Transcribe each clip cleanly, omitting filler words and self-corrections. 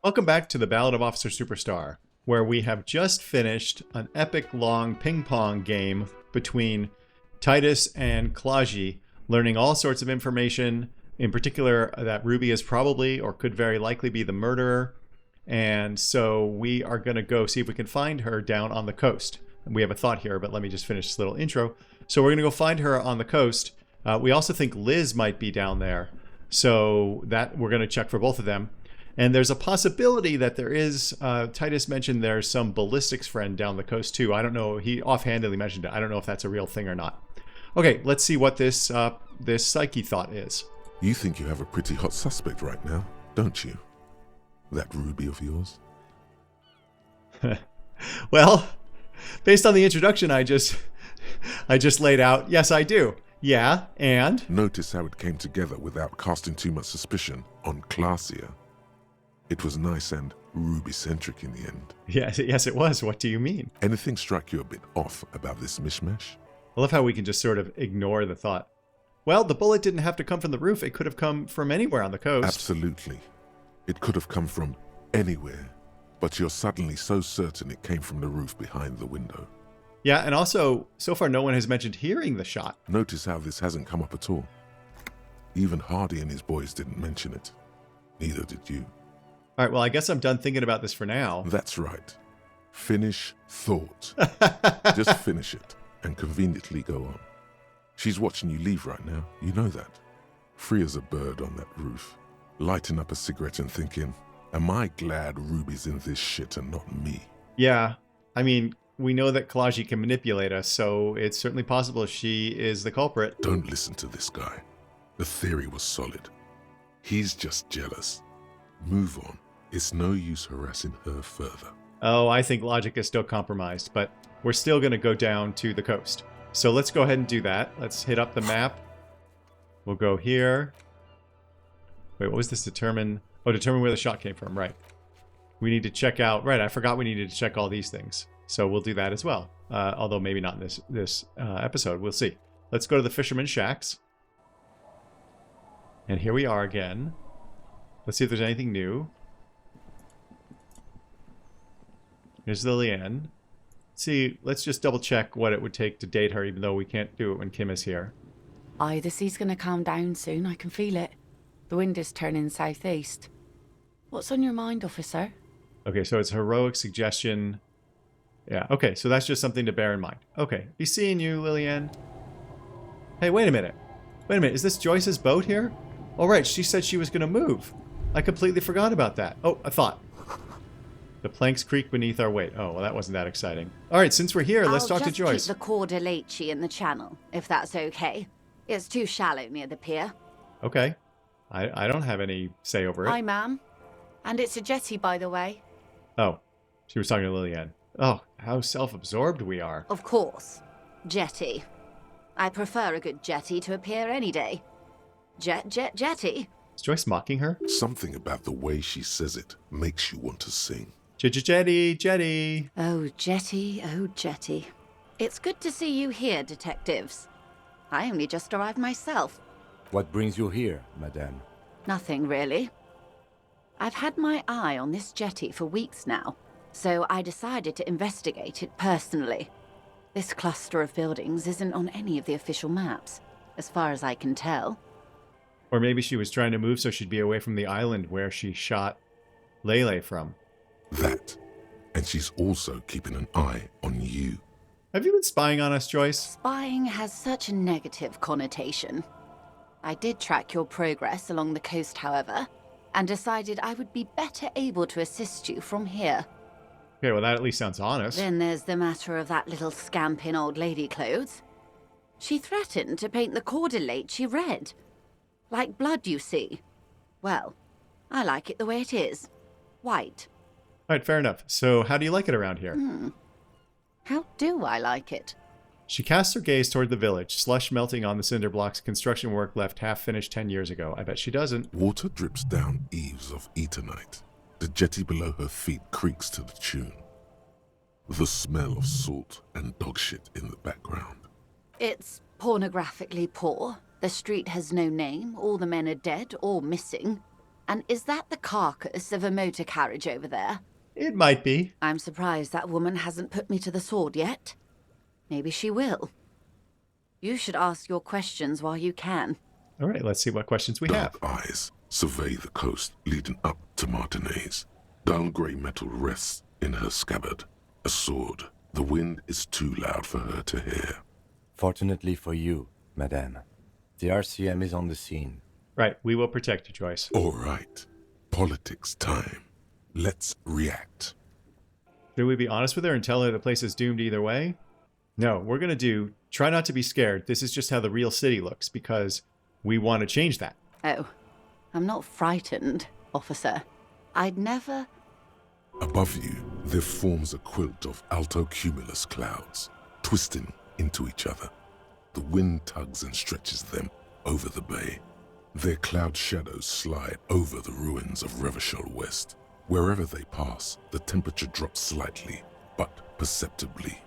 Welcome back to the Ballad of Officer Superstar, where we have just finished an epic long ping-pong game between Titus and Klaji, learning all sorts of information, in particular that Ruby is probably or could very likely be the murderer. And so we are going to go see if we can find her down on the coast. We have a thought here, but let me just finish this little intro. So we're going to go find her on the coast. We also think Liz might be down there. So that we're going to check for both of them. And there's a possibility that there is, Titus mentioned there's some ballistics friend down the coast too. I don't know, he offhandedly mentioned it. I don't know if that's a real thing or not. Okay, let's see what this psyche thought is. You think you have a pretty hot suspect right now, don't you? That Ruby of yours? Well, based on the introduction I just laid out, yes I do. Yeah, and? Notice how it came together without casting too much suspicion on Clasia. It was nice and Ruby-centric in the end. Yes, it was. What do you mean? Anything strike you a bit off about this mishmash? I love how we can just sort of ignore the thought. Well, the bullet didn't have to come from the roof. It could have come from anywhere on the coast. Absolutely. It could have come from anywhere, but you're suddenly so certain it came from the roof behind the window. Yeah, and also, so far no one has mentioned hearing the shot. Notice how this hasn't come up at all. Even Hardy and his boys didn't mention it. Neither did you. All right, well, I guess I'm done thinking about this for now. That's right. Finish thought. Just finish it and conveniently go on. She's watching you leave right now. You know that. Free as a bird on that roof, lighting up a cigarette and thinking, am I glad Ruby's in this shit and not me? Yeah, I mean, we know that Klaji can manipulate us, so it's certainly possible she is the culprit. Don't listen to this guy. The theory was solid. He's just jealous. Move on. It's no use harassing her further. Oh, I think logic is still compromised, but we're still going to go down to the coast. So let's go ahead and do that. Let's hit up the map. We'll go here. Wait, what was this? Determine... Oh, determine where the shot came from. Right. We need to check out... Right, I forgot we needed to check all these things. So we'll do that as well. Although maybe not in this episode. We'll see. Let's go to the Fisherman's Shacks. And here we are again. Let's see if there's anything new. Here's Lillian. See, let's just double check what it would take to date her, even though we can't do it when Kim is here. Aye, the sea's gonna calm down soon. I can feel it. The wind is turning southeast. What's on your mind, officer? Okay, so it's heroic suggestion. Yeah, okay, so that's just something to bear in mind. Okay, be seeing you, Lillian. Hey, wait a minute. Wait a minute, is this Joyce's boat here? Oh, right, she said she was gonna move. I completely forgot about that. Oh, I thought. The planks creak beneath our weight. Oh, well, that wasn't that exciting. All right, since we're here, let's talk to Joyce. I'll just keep the Cordeleche in the channel, if that's okay. It's too shallow near the pier. Okay. I don't have any say over it. Hi, ma'am. And it's a jetty, by the way. Oh, she was talking to Lillian. Oh, how self-absorbed we are. Of course. Jetty. I prefer a good jetty to a pier any day. Jetty. Is Joyce mocking her? Something about the way she says it makes you want to sing. Jetty, jetty. Oh, jetty, oh, jetty. It's good to see you here, detectives. I only just arrived myself. What brings you here, madame? Nothing, really. I've had my eye on this jetty for weeks now, so I decided to investigate it personally. This cluster of buildings isn't on any of the official maps, as far as I can tell. Or maybe she was trying to move so she'd be away from the island where she shot Lele from. That. And she's also keeping an eye on you. Have you been spying on us, Joyce? Spying has such a negative connotation. I did track your progress along the coast, however, and decided I would be better able to assist you from here. Okay, well that at least sounds honest. Then there's the matter of that little scamp in old lady clothes. She threatened to paint the Cordeleche red. Like blood, you see. Well, I like it the way it is. White. All right, fair enough. So how do you like it around here? How do I like it? She casts her gaze toward the village, slush melting on the cinder blocks construction work left half-finished 10 years ago. I bet she doesn't. Water drips down eaves of Eternite. The jetty below her feet creaks to the tune. The smell of salt and dog shit in the background. It's pornographically poor. The street has no name. All the men are dead or missing. And is that the carcass of a motor carriage over there? It might be. I'm surprised that woman hasn't put me to the sword yet. Maybe she will. You should ask your questions while you can. All right, let's see what questions we have. Dark eyes survey the coast leading up to Martinaise. Dull grey metal rests in her scabbard. A sword. The wind is too loud for her to hear. Fortunately for you, Madame, the RCM is on the scene. Right, we will protect you, Joyce. All right. Politics time. Let's react. Should we be honest with her and tell her the place is doomed either way? No, we're going to do try not to be scared. This is just how the real city looks because we want to change that. Oh, I'm not frightened, officer. I'd never... Above you, there forms a quilt of altocumulus clouds, twisting into each other. The wind tugs and stretches them over the bay. Their cloud shadows slide over the ruins of Revachol West. Wherever they pass, the temperature drops slightly, but perceptibly.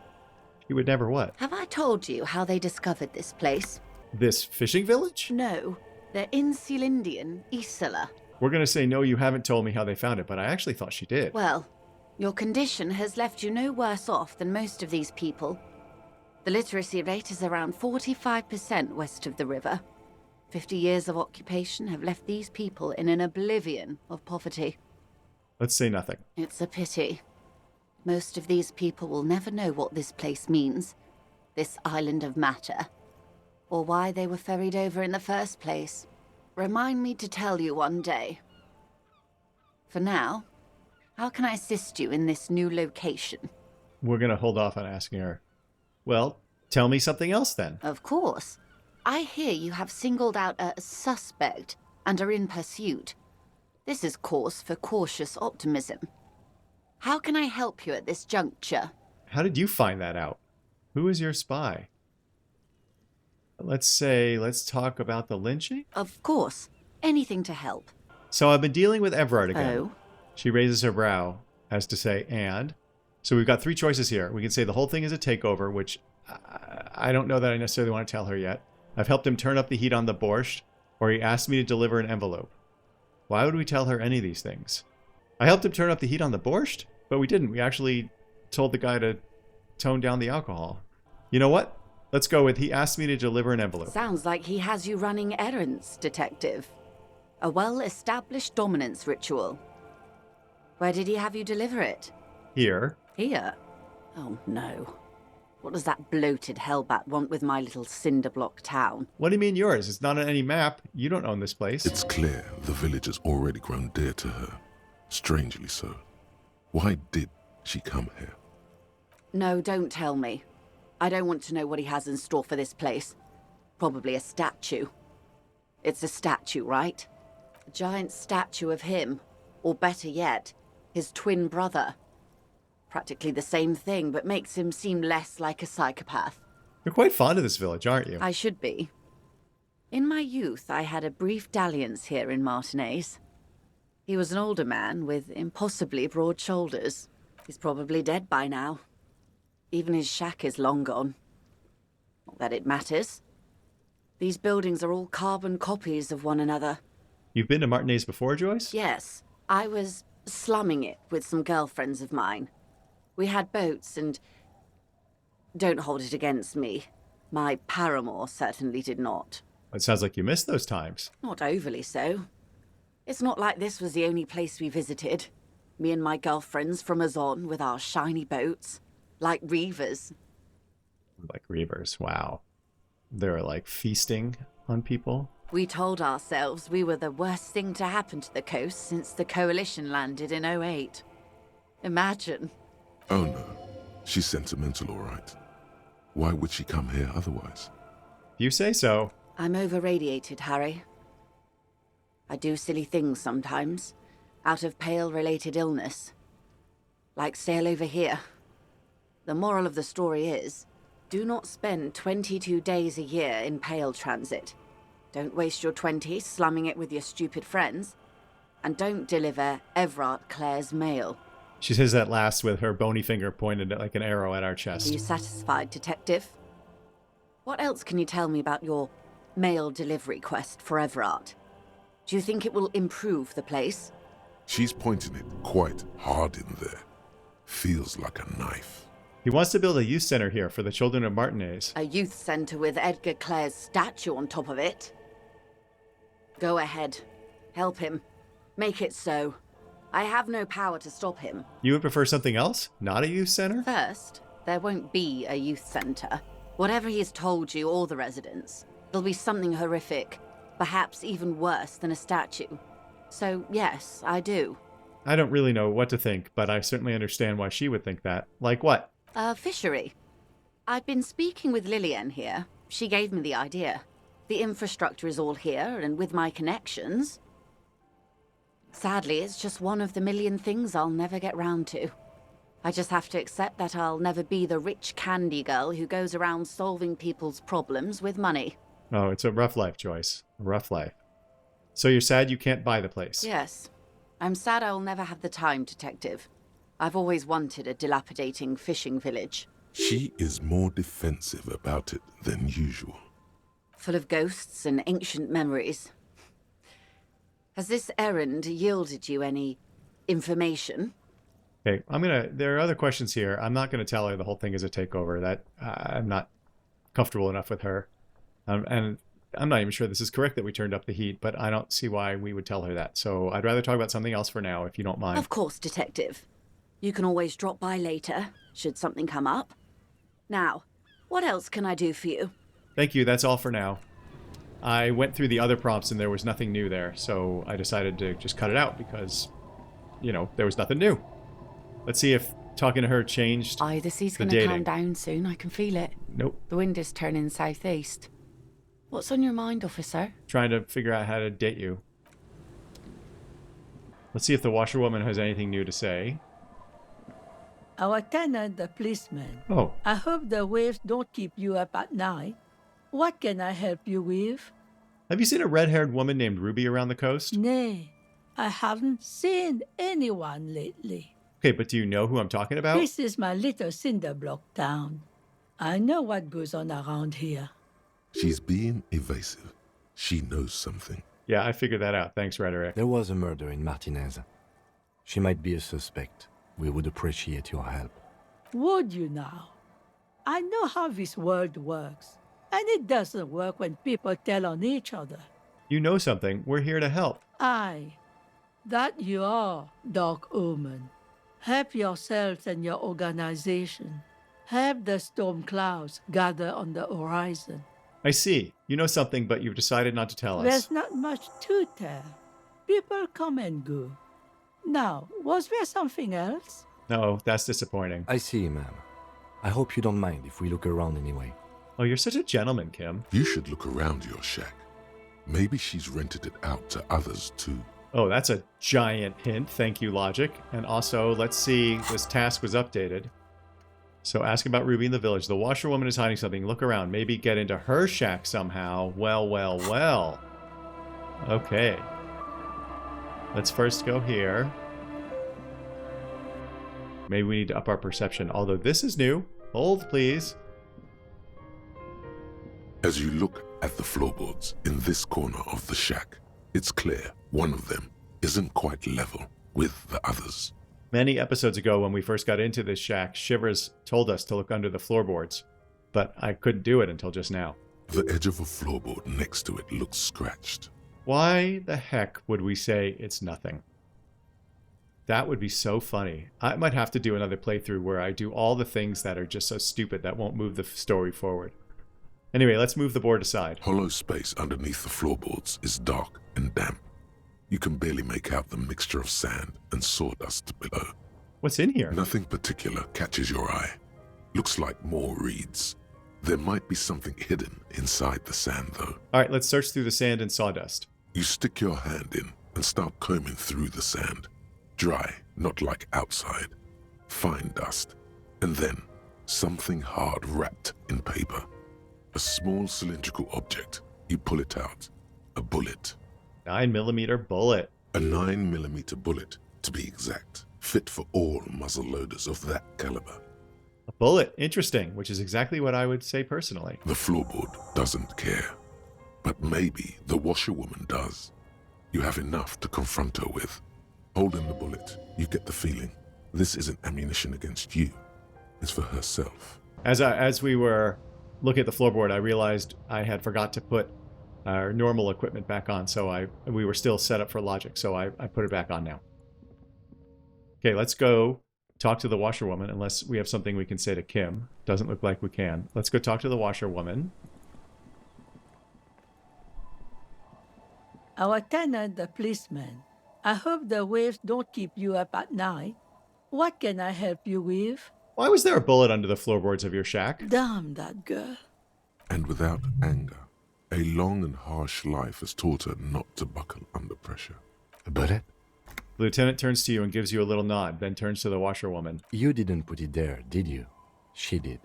You would never what? Have I told you how they discovered this place? This fishing village? No, they're in Celindian, Isola. We're going to say, no, you haven't told me how they found it, but I actually thought she did. Well, your condition has left you no worse off than most of these people. The literacy rate is around 45% west of the river. 50 years of occupation have left these people in an oblivion of poverty. Let's say nothing. It's a pity. Most of these people will never know what this place means, this island of matter, or why they were ferried over in the first place. Remind me to tell you one day. For now, how can I assist you in this new location? We're going to hold off on asking her. Well, tell me something else then. Of course. I hear you have singled out a suspect and are in pursuit. This is cause for cautious optimism. How can I help you at this juncture? How did you find that out? Who is your spy? Let's talk about the lynching? Of course. Anything to help. So I've been dealing with Everard again. Oh? She raises her brow, as to say, and? So we've got three choices here. We can say the whole thing is a takeover, which I don't know that I necessarily want to tell her yet. I've helped him turn up the heat on the borscht, or he asked me to deliver an envelope. Why would we tell her any of these things? I helped him turn up the heat on the borscht, but we didn't. We actually told the guy to tone down the alcohol. You know what? Let's go with he asked me to deliver an envelope. Sounds like he has you running errands, Detective. A well-established dominance ritual. Where did he have you deliver it? Here. Here? Oh no. What does that bloated hellbat want with my little cinderblock town? What do you mean yours? It's not on any map. You don't own this place. It's clear the village has already grown dear to her. Strangely so. Why did she come here? No, don't tell me. I don't want to know what he has in store for this place. Probably a statue. It's a statue, right? A giant statue of him. Or better yet, his twin brother. Practically the same thing, but makes him seem less like a psychopath. You're quite fond of this village, aren't you? I should be. In my youth, I had a brief dalliance here in Martinaise. He was an older man with impossibly broad shoulders. He's probably dead by now. Even his shack is long gone. Not that it matters. These buildings are all carbon copies of one another. You've been to Martinaise before, Joyce? Yes, I was slumming it with some girlfriends of mine. We had boats and... Don't hold it against me. My paramour certainly did not. It sounds like you missed those times. Not overly so. It's not like this was the only place we visited. Me and my girlfriends from Azon with our shiny boats. Like reavers. Like reavers, wow. They were like feasting on people. We told ourselves we were the worst thing to happen to the coast since the Coalition landed in '08. Imagine. Oh no, she's sentimental all right. Why would she come here otherwise? If you say so. I'm over-radiated, Harry. I do silly things sometimes, out of Pale-related illness. Like sail over here. The moral of the story is, do not spend 22 days a year in Pale transit. Don't waste your 20s slumming it with your stupid friends. And don't deliver Everard Clare's mail. She says that last with her bony finger pointed like an arrow at our Are chest. you satisfied, Detective? What else can you tell me about your mail delivery quest for Everard? Do you think it will improve the place? She's pointing it quite hard in there. Feels like a knife. He wants to build a youth center here for the children of Martinaise. A youth centre with Edgar Clare's statue on top of it? Go ahead. Help him. Make it so. I have no power to stop him. You would prefer something else? Not a youth center? First, there won't be a youth centre. Whatever he's told you or the residents, it'll be something horrific, perhaps even worse than a statue. So, yes, I do. I don't really know what to think, but I certainly understand why she would think that. Like what? A fishery. I've been speaking with Lillian here. She gave me the idea. The infrastructure is all here, and with my connections... Sadly, it's just one of the million things I'll never get round to. I just have to accept that I'll never be the rich candy girl who goes around solving people's problems with money. Oh, it's a rough life, Joyce. A rough life. So you're sad you can't buy the place? Yes. I'm sad I'll never have the time, Detective. I've always wanted a dilapidating fishing village. She is more defensive about it than usual. Full of ghosts and ancient memories. Has this errand yielded you any information? Okay, there are other questions here. I'm not gonna tell her the whole thing is a takeover. That I'm not comfortable enough with her. And I'm not even sure this is correct that we turned up the heat, but I don't see why we would tell her that. So I'd rather talk about something else for now, if you don't mind. Of course, Detective. You can always drop by later, should something come up. Now, what else can I do for you? Thank you, that's all for now. I went through the other prompts and there was nothing new there, so I decided to just cut it out because, you know, there was nothing new. Let's see if talking to her changed Aye, the sea's the going to dating. calm down soon. I can feel it. Nope. The wind is turning southeast. What's on your mind, officer? Trying to figure out how to date you. Let's see if the washerwoman has anything new to say. Our tenant, the policeman. Oh, I hope the waves don't keep you up at night. What can I help you with? have you seen a red-haired woman named Ruby around the coast? Nay, I haven't seen anyone lately. Okay, but do you know who I'm talking about? This is my little cinder block town. I know what goes on around here. She's being evasive. She knows something. Yeah, I figured that out. Thanks, Rhetoric. There was a murder in Martinaise. She might be a suspect. We would appreciate your help. Would you now? I know how this world works. And it doesn't work when people tell on each other. You know something. We're here to help. Aye, that you are, Dark Omen. Help yourselves and your organization. Help the storm clouds gather on the horizon. I see. You know something, but you've decided not to tell us. There's not much to tell. People come and go. Now, was there something else? No, that's disappointing. I see, ma'am. I hope you don't mind if we look around anyway. Oh, you're such a gentleman, Kim. You should look around your shack. Maybe she's rented it out to others too. Oh, that's a giant hint. Thank you, Logic. And also, let's see, this task was updated. So ask about Ruby in the village. The washerwoman is hiding something. Look around. Maybe get into her shack somehow. Well, well, well. Okay. Let's first go here. Maybe we need to up our perception. Although this is new. Hold, please. As you look at the floorboards in this corner of the shack, it's clear one of them isn't quite level with the others. Many episodes ago when we first got into this shack, Shivers told us to look under the floorboards. But I couldn't do it until just now. The edge of a floorboard next to it looks scratched. Why the heck would we say it's nothing? That would be so funny. I might have to do another playthrough where I do all the things that are just so stupid that won't move the story forward. Anyway, let's move the board aside. Hollow space underneath the floorboards is dark and damp. You can barely make out the mixture of sand and sawdust below. What's in here? Nothing particular catches your eye. Looks like more reeds. There might be something hidden inside the sand, though. All right, let's search through the sand and sawdust. You stick your hand in and start combing through the sand. Dry, not like outside. Fine dust. And then something hard wrapped in paper. A small cylindrical object. You pull it out. A bullet. 9mm bullet. A 9mm bullet, to be exact. Fit for all muzzle loaders of that caliber. A bullet. Interesting, which is exactly what I would say personally. The floorboard doesn't care. But maybe the washerwoman does. You have enough to confront her with. Hold in the bullet. You get the feeling. This isn't ammunition against you. It's for herself. As we were looking at the floorboard, I realized I had forgot to put our normal equipment back on, so we were still set up for logic, so I put it back on now. Okay, let's go talk to the washerwoman, unless we have something we can say to Kim. Doesn't look like we can. Let's go talk to the washerwoman. Our tenant, the policeman. I hope the waves don't keep you up at night. What can I help you with? Why was there a bullet under the floorboards of your shack? Damn that girl. And without anger, a long and harsh life has taught her not to buckle under pressure. A bullet? The lieutenant turns to you and gives you a little nod, then turns to the washerwoman. You didn't put it there, did you? She did.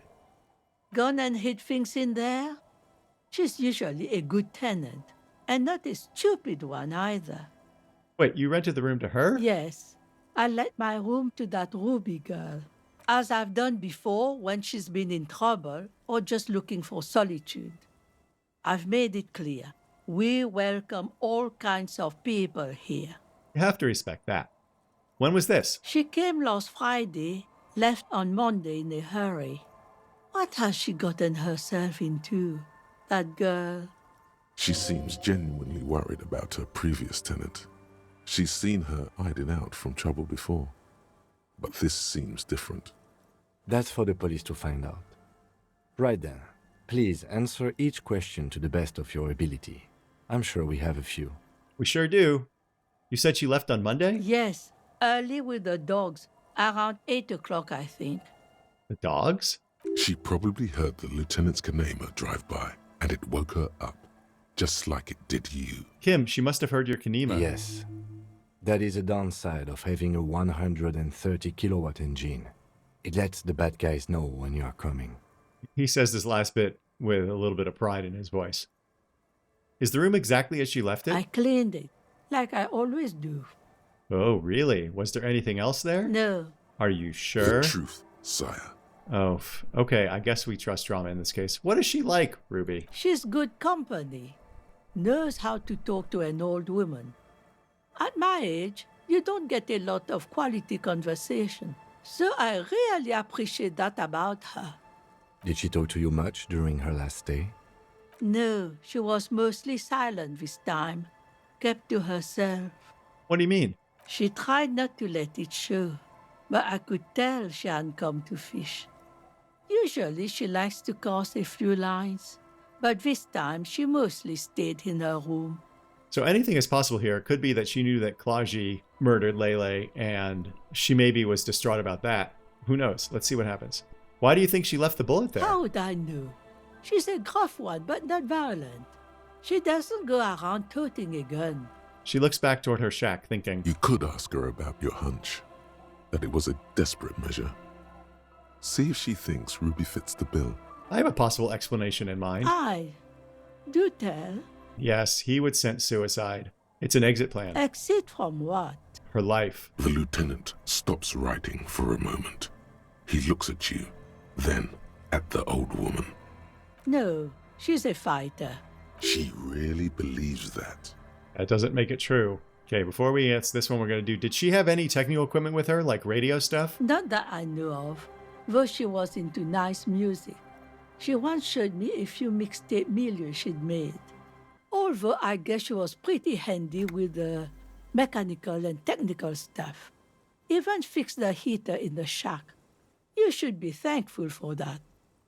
Gone and hid things in there? She's usually a good tenant, and not a stupid one either. Wait, you rented the room to her? Yes, I let my room to that Ruby girl, as I've done before when she's been in trouble or just looking for solitude. I've made it clear, we welcome all kinds of people here. You have to respect that. When was this? She came last Friday, left on Monday in a hurry. What has she gotten herself into, that girl? She seems genuinely worried about her previous tenant. She's seen her hiding out from trouble before. But this seems different. That's for the police to find out. Right then, please answer each question to the best of your ability. I'm sure we have a few. We sure do. You said she left on Monday? Yes, early with the dogs, around 8 o'clock, I think. The dogs? She probably heard the lieutenant's Kanema drive by, and it woke her up, just like it did you. Kim, she must have heard your Kanema. Yes. That is a downside of having a 130 kilowatt engine. It lets the bad guys know when you are coming. He says this last bit with a little bit of pride in his voice. Is the room exactly as she left it? I cleaned it, like I always do. Oh, really? Was there anything else there? No. Are you sure? The truth, sire. Oh, okay. I guess we trust drama in this case. What is she like, Ruby? She's good company. Knows how to talk to an old woman. At my age, you don't get a lot of quality conversation. So I really appreciate that about her. Did she talk to you much during her last stay? No, she was mostly silent this time. Kept to herself. What do you mean? She tried not to let it show, but I could tell she hadn't come to fish. Usually she likes to cast a few lines, but this time she mostly stayed in her room. So anything is possible here. It could be that she knew that Klaji murdered Lele, and she maybe was distraught about that. Who knows? Let's see what happens. Why do you think she left the bullet there? How would I know? She's a gruff one, but not violent. She doesn't go around toting a gun. She looks back toward her shack, thinking, You could ask her about your hunch, that it was a desperate measure. See if she thinks Ruby fits the bill. I have a possible explanation in mind. Do tell. Yes, he would sense suicide. It's an exit plan. Exit from what? Her life. The lieutenant stops writing for a moment. He looks at you, then at the old woman. No, she's a fighter. She really believes that. That doesn't make it true. Okay, before we answer this one, we're going to do... Did she have any technical equipment with her, like radio stuff? Not that I know of, though she was into nice music. She once showed me a few mixtape milieu she'd made. Although I guess she was pretty handy with the mechanical and technical stuff. Even fixed the heater in the shack. You should be thankful for that.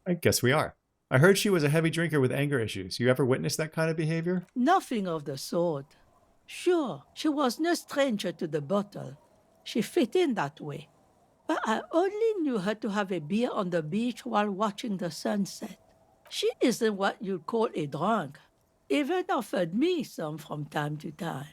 I guess we are. I heard she was a heavy drinker with anger issues. You ever witnessed that kind of behavior? Nothing of the sort. Sure, she was no stranger to the bottle. She fit in that way. But I only knew her to have a beer on the beach while watching the sunset. She isn't what you'd call a drunk. Even offered me some from time to time.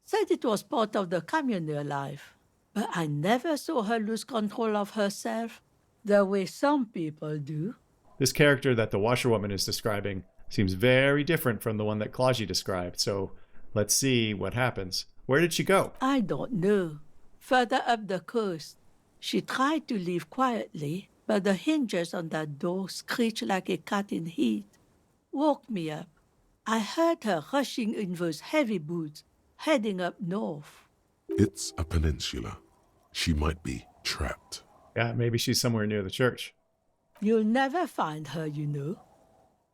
Said it was part of the communal life. But I never saw her lose control of herself, the way some people do. This character that the washerwoman is describing seems very different from the one that Klaji described, so let's see what happens. Where did she go? I don't know. Further up the coast. She tried to leave quietly, but the hinges on that door screeched like a cat in heat. Woke me up. I heard her rushing in those heavy boots, heading up north. It's a peninsula. She might be trapped. Yeah, maybe she's somewhere near the church. You'll never find her, you know.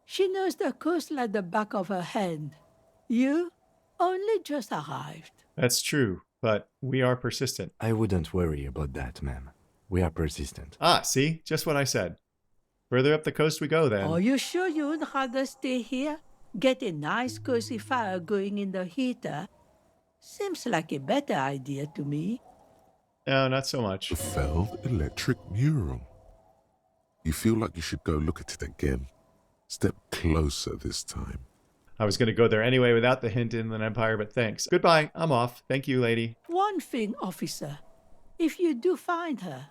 She knows the coast like the back of her hand. You only just arrived. That's true, but we are persistent. I wouldn't worry about that, ma'am. We are persistent. Ah, see? Just what I said. Further up the coast we go, then. Are you sure you would rather stay here? Get a nice cozy fire going in the heater? Seems like a better idea to me. No, not so much. The felled electric mural. You feel like you should go look at it again. Step closer this time. I was going to go there anyway without the hint in the Empire, but thanks. Goodbye. I'm off. Thank you, lady. One thing, officer. If you do find her,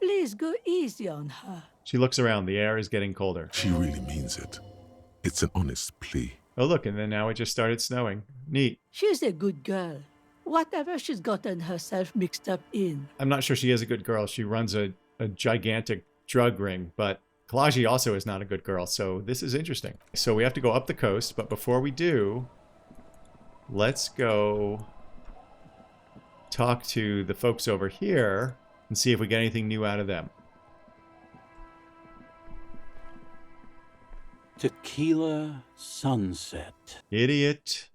please go easy on her. She looks around. The air is getting colder. She really means it. It's an honest plea. Oh, look, and then now it just started snowing. Neat. She's a good girl. Whatever she's gotten herself mixed up in. I'm not sure she is a good girl. She runs a gigantic drug ring, but Kalaji also is not a good girl, so this is interesting. So we have to go up the coast, but before we do, let's go talk to the folks over here and see if we get anything new out of them. Tequila Sunset. Idiot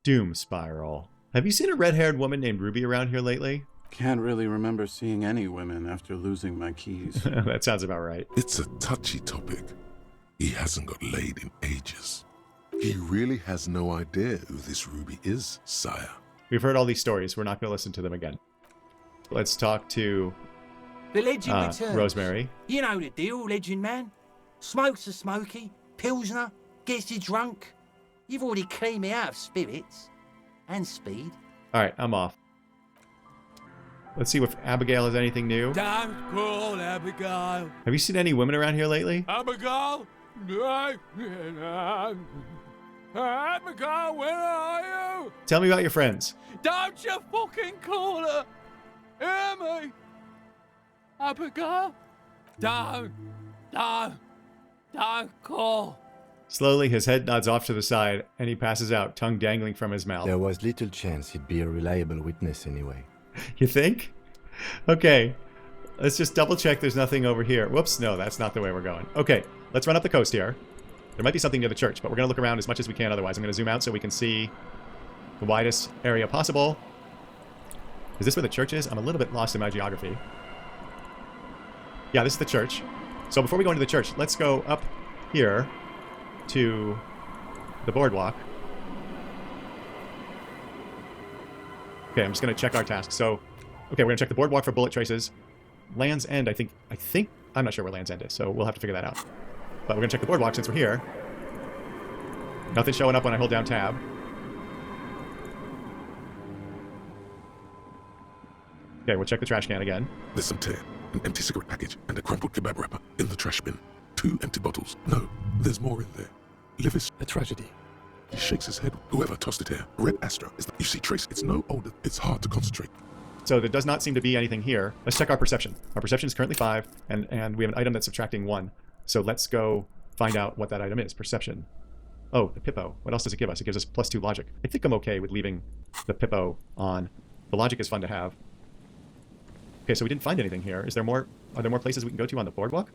Doom Spiral. Have you seen a red-haired woman named Ruby around here lately? Can't really remember seeing any women after losing my keys. That sounds about right. It's a touchy topic. He hasn't got laid in ages. He really has no idea who this Ruby is, sire. We've heard all these stories. We're not going to listen to them again. Let's talk to The legend returns. Rosemary. You know the deal, legend man. Smokes a smoky, pilsner, gets you drunk. You've already cleaned me out of spirits. And speed. All right, I'm off. Let's see if Abigail has anything new. Don't call Abigail. Have you seen any women around here lately? Abigail? Abigail, where are you? Tell me about your friends. Don't you fucking call her. Hear me? Abigail? Don't call. Slowly, his head nods off to the side, and he passes out, tongue dangling from his mouth. There was little chance he'd be a reliable witness anyway. You think? Okay. Let's just double check there's nothing over here. Whoops, no, that's not the way we're going. Okay, let's run up the coast here. There might be something near the church, but we're going to look around as much as we can otherwise. I'm going to zoom out so we can see the widest area possible. Is this where the church is? I'm a little bit lost in my geography. Yeah, this is the church. So before we go into the church, let's go up here to the boardwalk. Okay, I'm just going to check our task. So, okay, we're going to check the boardwalk for bullet traces. Land's End, I think, I'm not sure where Land's End is, so we'll have to figure that out. But we're going to check the boardwalk since we're here. Nothing showing up when I hold down tab. Okay, we'll check the trash can again. There's some tear, an empty cigarette package, and a crumpled kebab wrapper in the trash bin. 2 empty bottles. No, there's more in there. Livis. A tragedy. He shakes his head. Whoever tossed it here. Red Astra. You see, Trace, it's no older. It's hard to concentrate. So there does not seem to be anything here. Let's check our perception. Our perception is currently 5, and we have an item that's subtracting 1. So let's go find out what that item is. Perception. Oh, the Pippo. What else does it give us? It gives us +2 logic. I think I'm okay with leaving the Pippo on. The logic is fun to have. Okay, so we didn't find anything here. Is there more? Are there more places we can go to on the boardwalk?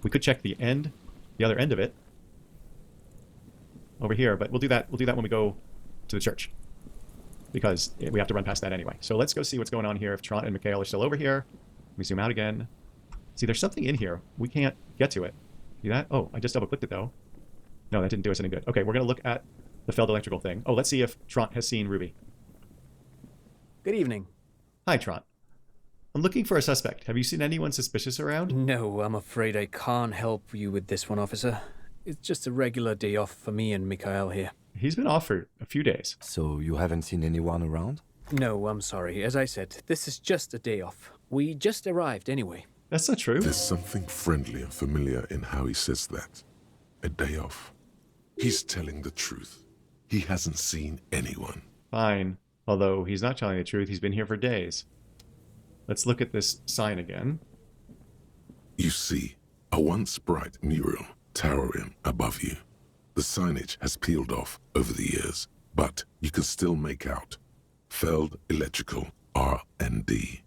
We could check the other end of it. Over here, but we'll do that when we go to the church. Because we have to run past that anyway. So let's go see what's going on here. If Trant and Mikhail are still over here. We zoom out again. See, there's something in here. We can't get to it. See that? Oh, I just double-clicked it, though. No, that didn't do us any good. Okay, we're going to look at the failed electrical thing. Oh, let's see if Trant has seen Ruby. Good evening. Hi, Trant. I'm looking for a suspect. Have you seen anyone suspicious around? No, I'm afraid I can't help you with this one, officer. It's just a regular day off for me and Mikhail here. He's been off for a few days. So you haven't seen anyone around? No, I'm sorry. As I said, this is just a day off. We just arrived anyway. That's not true. There's something friendly and familiar in how he says that. A day off. He's telling the truth. He hasn't seen anyone. Fine. Although he's not telling the truth. He's been here for days. Let's look at this sign again. You see, a once bright mural towering above you. The signage has peeled off over the years, but you can still make out Feld Electrical R&D.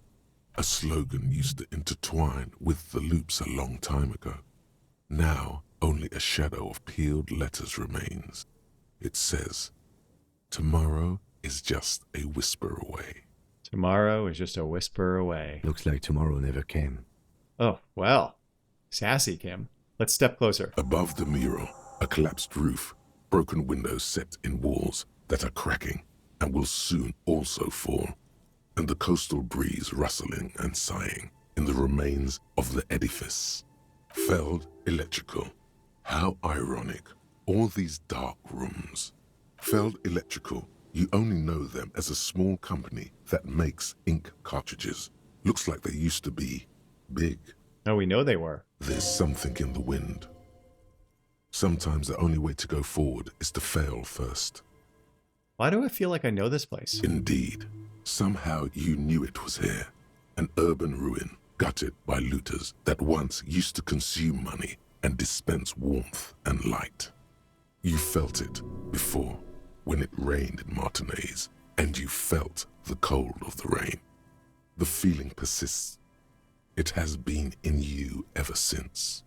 A slogan used to intertwine with the loops a long time ago. Now, only a shadow of peeled letters remains. It says, tomorrow is just a whisper away. Tomorrow is just a whisper away. Looks like tomorrow never came. Oh, well. Sassy, Kim. Let's step closer. Above the mural, a collapsed roof, broken windows set in walls that are cracking and will soon also fall, and the coastal breeze rustling and sighing in the remains of the edifice. Feld Electrical. How ironic. All these dark rooms. Feld Electrical, you only know them as a small company that makes ink cartridges. Looks like they used to be big. Oh, we know they were. There's something in the wind. Sometimes the only way to go forward is to fail first. Why do I feel like I know this place? Indeed. Somehow you knew it was here. An urban ruin, gutted by looters that once used to consume money and dispense warmth and light. You felt it before, when it rained in Martinaise, and you felt the cold of the rain. The feeling persists. It has been in you ever since.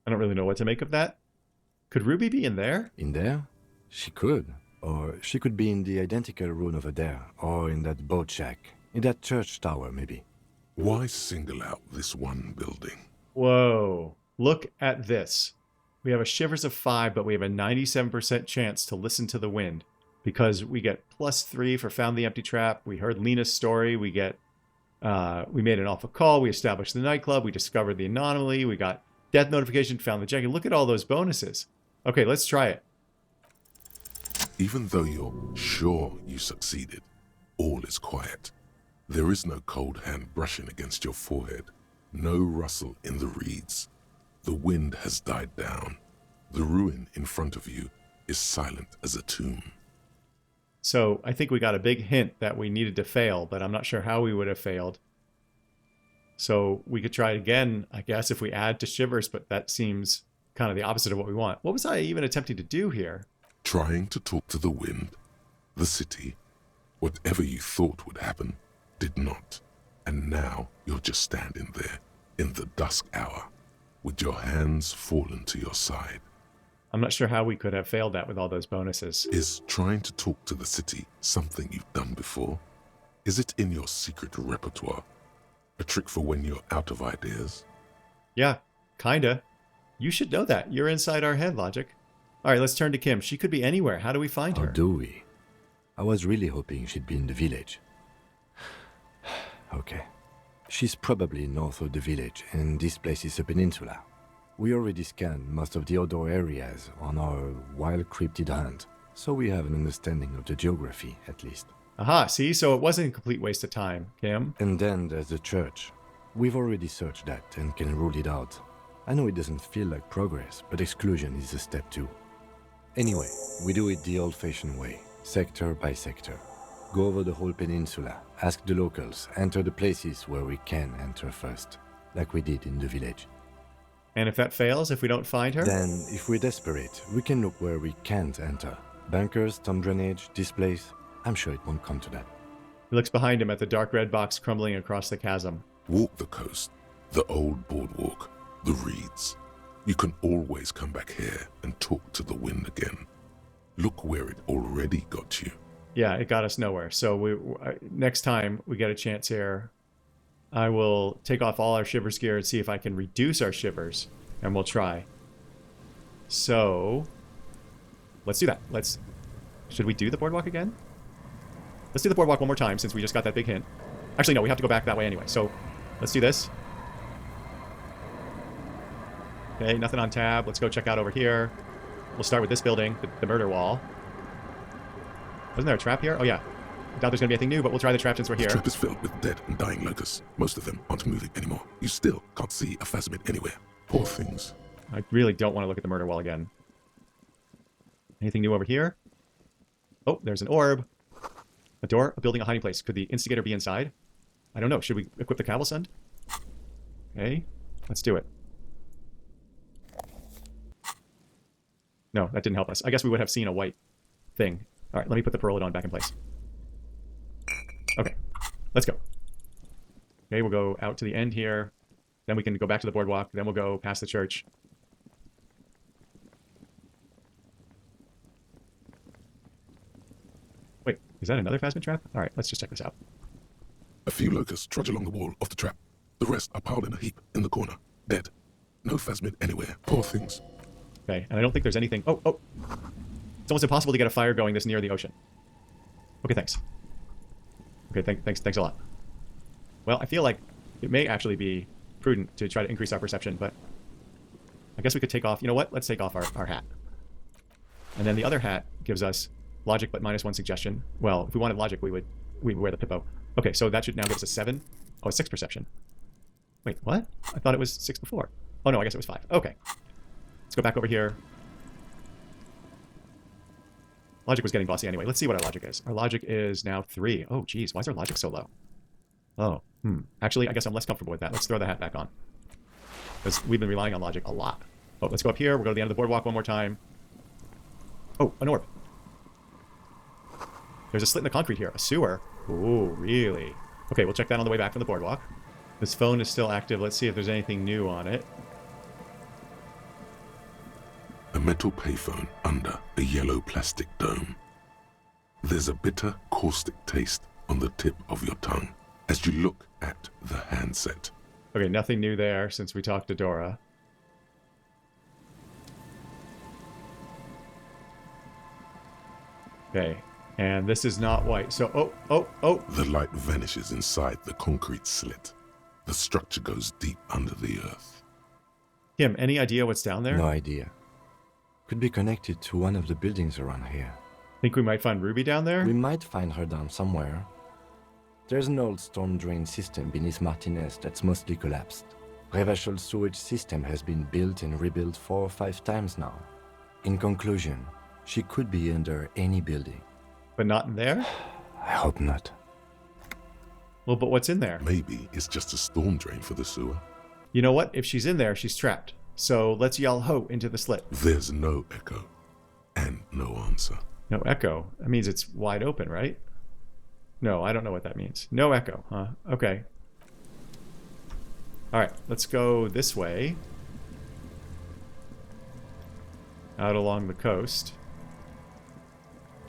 I don't really know what to make of that. Could Ruby be in there? In there? She could. Or she could be in the identical room over there, or in that boat shack, in that church tower, maybe. Why single out this one building? Whoa. Look at this. We have a shivers of 5, but we have a 97% chance to listen to the wind. Because we get +3 for found the empty trap. We heard Lena's story. We get, we made an alpha call. We established the nightclub. We discovered the anomaly. We got death notification, found the jacket. Look at all those bonuses. Okay, let's try it. Even though you're sure you succeeded, all is quiet. There is no cold hand brushing against your forehead, no rustle in the reeds. The wind has died down. The ruin in front of you is silent as a tomb. So I think we got a big hint that we needed to fail, but I'm not sure how we would have failed. So we could try it again, I guess, if we add to shivers, but that seems kind of the opposite of what we want. What was I even attempting to do here? Trying to talk to the wind, the city, whatever you thought would happen, did not. And now you're just standing there, in the dusk hour, with your hands fallen to your side. I'm not sure how we could have failed that with all those bonuses. Is trying to talk to the city something you've done before? Is it in your secret repertoire? A trick for when you're out of ideas? Yeah, kinda. You should know that. You're inside our head, Logic. All right, let's turn to Kim. She could be anywhere. How do we find her? Or do we? I was really hoping she'd be in the village. Okay. She's probably north of the village, and this place is a peninsula. We already scanned most of the outdoor areas on our wild cryptid hunt, so we have an understanding of the geography, at least. Aha, see? So it wasn't a complete waste of time, Kim. And then there's the church. We've already searched that and can rule it out. I know it doesn't feel like progress, but exclusion is a step too. Anyway, we do it the old-fashioned way, sector by sector. Go over the whole peninsula, ask the locals, enter the places where we can enter first, like we did in the village. And if that fails, if we don't find her? Then, if we're desperate, we can look where we can't enter. Bunkers, storm drainage, displays. I'm sure it won't come to that. He looks behind him at the dark red box crumbling across the chasm. Walk the coast, the old boardwalk, the reeds. You can always come back here and talk to the wind again. Look where it already got you. Yeah, it got us nowhere. So next time we get a chance here, I will take off all our shivers gear and see if I can reduce our shivers, and we'll try. So, let's do that. Should we do the boardwalk again? Let's do the boardwalk one more time since we just got that big hint. Actually, no, we have to go back that way anyway. So, let's do this. Okay, nothing on tab. Let's go check out over here. We'll start with this building, the murder wall. Wasn't there a trap here? Oh, yeah. I doubt there's going to be anything new, but we'll try the trap since we're here. The trap is filled with dead and dying locusts. Most of them aren't moving anymore. You still can't see a phasmid anywhere. Poor things. I really don't want to look at the murder wall again. Anything new over here? Oh, there's an orb. A door, a building, a hiding place. Could the instigator be inside? I don't know. Should we equip the Cavalsund? Okay, let's do it. No, that didn't help us. I guess we would have seen a white thing. All right, let me put the Pyrrolidon back in place. Okay, let's go. Okay, we'll go out to the end here. Then we can go back to the boardwalk. Then we'll go past the church. Wait, is that another phasmid trap? All right, let's just check this out. A few locusts trudge along the wall of the trap. The rest are piled in a heap in the corner, dead. No phasmid anywhere. Poor things. Okay, and I don't think there's anything... Oh, oh! It's almost impossible to get a fire going this near the ocean. Okay, thanks. Okay, thanks a lot. Well, I feel like it may actually be prudent to try to increase our perception, but I guess we could take off... You know what? Let's take off our hat. And then the other hat gives us logic, but -1 suggestion. Well, if we wanted logic, we'd wear the Pippo. Okay, so that should now give us a 7. Oh, a 6 perception. Wait, what? I thought it was 6 before. Oh, no, I guess it was 5. Okay. Let's go back over here. Logic was getting bossy anyway. Let's see what our logic is. Our logic is now 3. Oh, geez. Why is our logic so low? Oh, Actually, I guess I'm less comfortable with that. Let's throw the hat back on. Because we've been relying on logic a lot. Oh, let's go up here. We'll go to the end of the boardwalk one more time. Oh, an orb. There's a slit in the concrete here. A sewer. Ooh, really? Okay, we'll check that on the way back from the boardwalk. This phone is still active. Let's see if there's anything new on it. A metal payphone under a yellow plastic dome. There's a bitter, caustic taste on the tip of your tongue as you look at the handset. Okay, nothing new there since we talked to Dora. Okay, and this is not white. So, oh. The light vanishes inside the concrete slit. The structure goes deep under the earth. Kim, any idea what's down there? No idea. Could be connected to one of the buildings around here. Think we might find Ruby down there? We might find her down somewhere. There's an old storm drain system beneath Martinaise that's mostly collapsed. Revachol sewage system has been built and rebuilt 4 or 5 times now. In conclusion, she could be under any building. But not in there? I hope not. Well, but what's in there? Maybe it's just a storm drain for the sewer. You know what? If she's in there, she's trapped. So let's yell ho into the slit. There's no echo and no answer. No echo? That means it's wide open, right? No, I don't know what that means. No echo, huh? Okay. Alright, let's go this way. Out along the coast.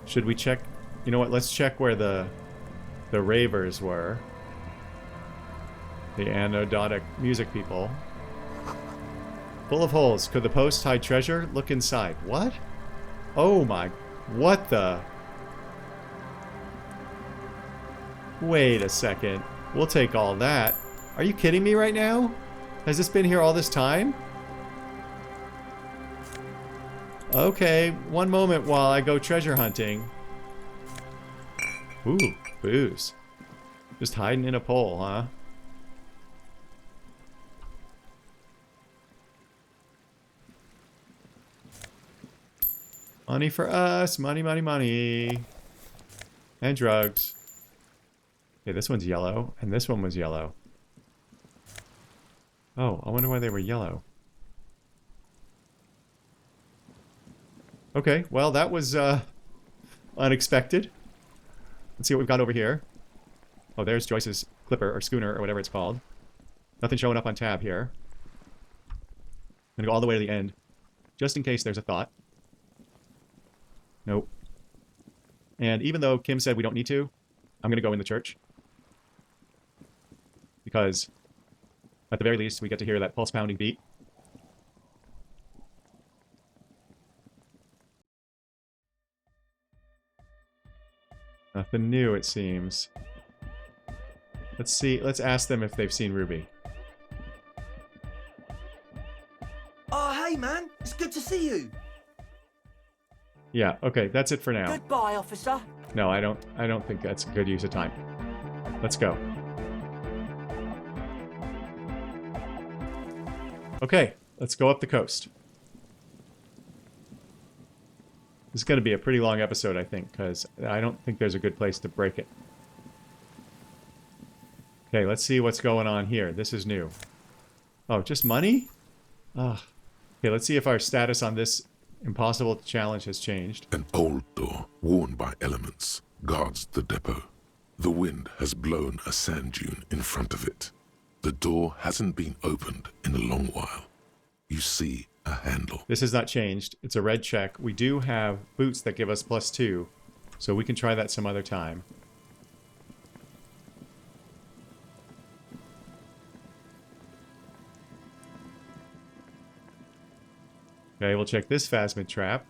Should we check... You know what? Let's check where the ravers were. The anodonic music people. Full of holes. Could the post hide treasure? Look inside. What? Oh my... What the... Wait a second. We'll take all that. Are you kidding me right now? Has this been here all this time? Okay, one moment while I go treasure hunting. Ooh, booze. Just hiding in a pole, huh? Money for us. Money, money, money. And drugs. Okay, this one's yellow. And this one was yellow. Oh, I wonder why they were yellow. Okay, well, that was unexpected. Let's see what we've got over here. Oh, there's Joyce's clipper, or schooner, or whatever it's called. Nothing showing up on tab here. I'm gonna go all the way to the end, just in case there's a thought. Nope. And even though Kim said we don't need to, I'm gonna go in the church. Because, at the very least, we get to hear that pulse-pounding beat. Nothing new, it seems. Let's see. Let's ask them if they've seen Ruby. Oh, hey, man. It's good to see you. Yeah, okay, that's it for now. Goodbye, officer. No, I don't think that's a good use of time. Let's go. Okay, let's go up the coast. This is going to be a pretty long episode, I think, because I don't think there's a good place to break it. Okay, let's see what's going on here. This is new. Oh, just money? Ugh. Okay, let's see if our status on this Impossible to challenge has changed. An old door, worn by elements, guards the depot. The wind has blown a sand dune in front of it. The door hasn't been opened in a long while. You see a handle. This has not changed. It's a red check. We do have boots that give us +2, so we can try that some other time. Okay, we'll check this phasmid trap.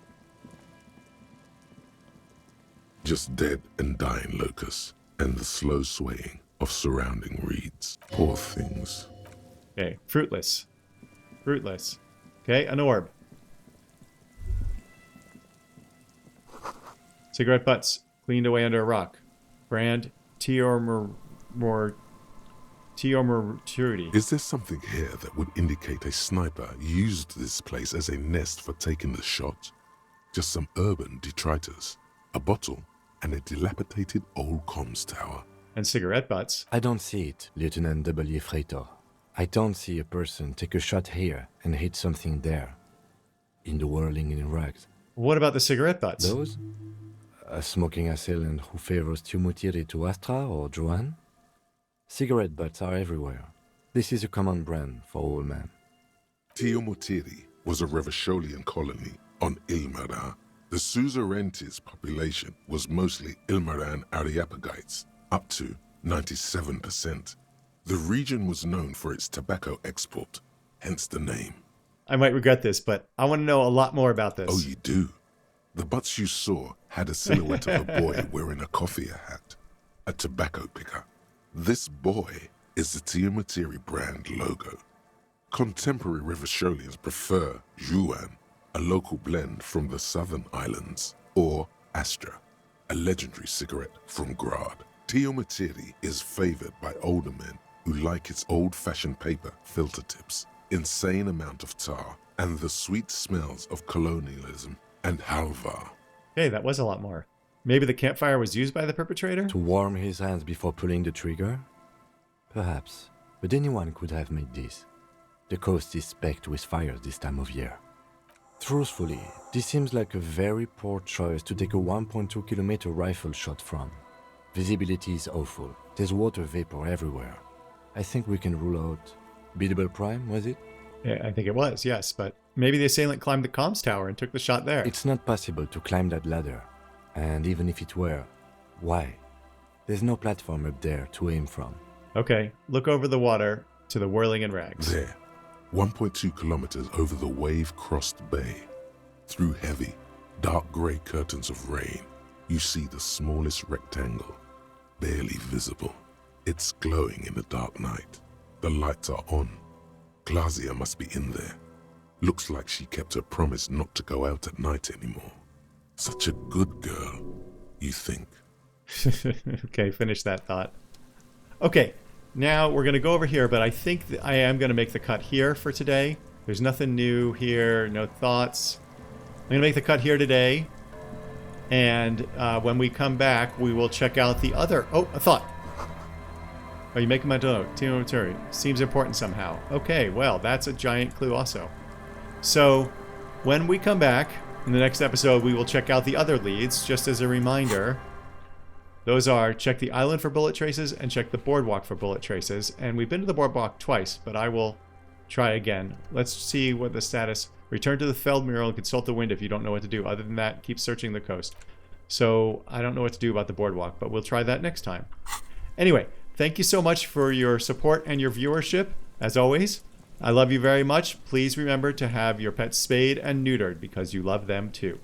Just dead and dying locusts, and the slow swaying of surrounding reeds. Poor things. Okay, fruitless. Fruitless. Okay, an orb. Cigarette butts cleaned away under a rock. Brand Teomurturity. Is there something here that would indicate a sniper used this place as a nest for taking the shot? Just some urban detritus, a bottle, and a dilapidated old comms tower. And cigarette butts. I don't see it, Lieutenant W. Freighter. I don't see a person take a shot here and hit something there. In the whirling in rags. What about the cigarette butts? Those? A smoking assailant who favors Tumutiri to Astra or Joanne? Cigarette butts are everywhere. This is a common brand for all men. Teomutiri was a Revacholian colony on Ilmara. The Suzerainties population was mostly Ilmaran Areopagites, up to 97%. The region was known for its tobacco export, hence the name. I might regret this, but I want to know a lot more about this. Oh, you do? The butts you saw had a silhouette of a boy wearing a coffee hat, a tobacco picker. This boy is the Teomutiri brand logo. Contemporary Revacholians prefer Juan, a local blend from the southern islands, or Astra, a legendary cigarette from Grad. Teomutiri is favored by older men who like its old-fashioned paper filter tips, insane amount of tar, and the sweet smells of colonialism and halva. Hey, that was a lot more. Maybe the campfire was used by the perpetrator? To warm his hands before pulling the trigger? Perhaps, but anyone could have made this. The coast is specked with fires this time of year. Truthfully, this seems like a very poor choice to take a 1.2 kilometer rifle shot from. Visibility is awful. There's water vapor everywhere. I think we can rule out Biddable Prime, was it? Yeah, I think it was, yes, but maybe the assailant climbed the comms tower and took the shot there. It's not possible to climb that ladder. And even if it were, why? There's no platform up there to aim from. Okay, look over the water to the whirling in rags. There, 1.2 kilometers over the wave-crossed bay, through heavy, dark grey curtains of rain, you see the smallest rectangle, barely visible. It's glowing in the dark night. The lights are on. Glazia must be in there. Looks like she kept her promise not to go out at night anymore. Such a good girl, you think. Okay, finish that thought. Okay, now we're going to go over here, but I think I am going to make the cut here for today. There's nothing new here, no thoughts. I'm going to make the cut here today. And when we come back, we will check out the other... Oh, a thought. Oh, you make a mental note. Teomutiri. Seems important somehow. Okay, well, that's a giant clue also. So, when we come back, in the next episode, we will check out the other leads, just as a reminder. Those are check the island for bullet traces and check the boardwalk for bullet traces. And we've been to the boardwalk twice, but I will try again. Let's see what the status... Return to the Feldmural and consult the wind if you don't know what to do. Other than that, keep searching the coast. So, I don't know what to do about the boardwalk, but we'll try that next time. Anyway, thank you so much for your support and your viewership, as always. I love you very much. Please remember to have your pets spayed and neutered because you love them too.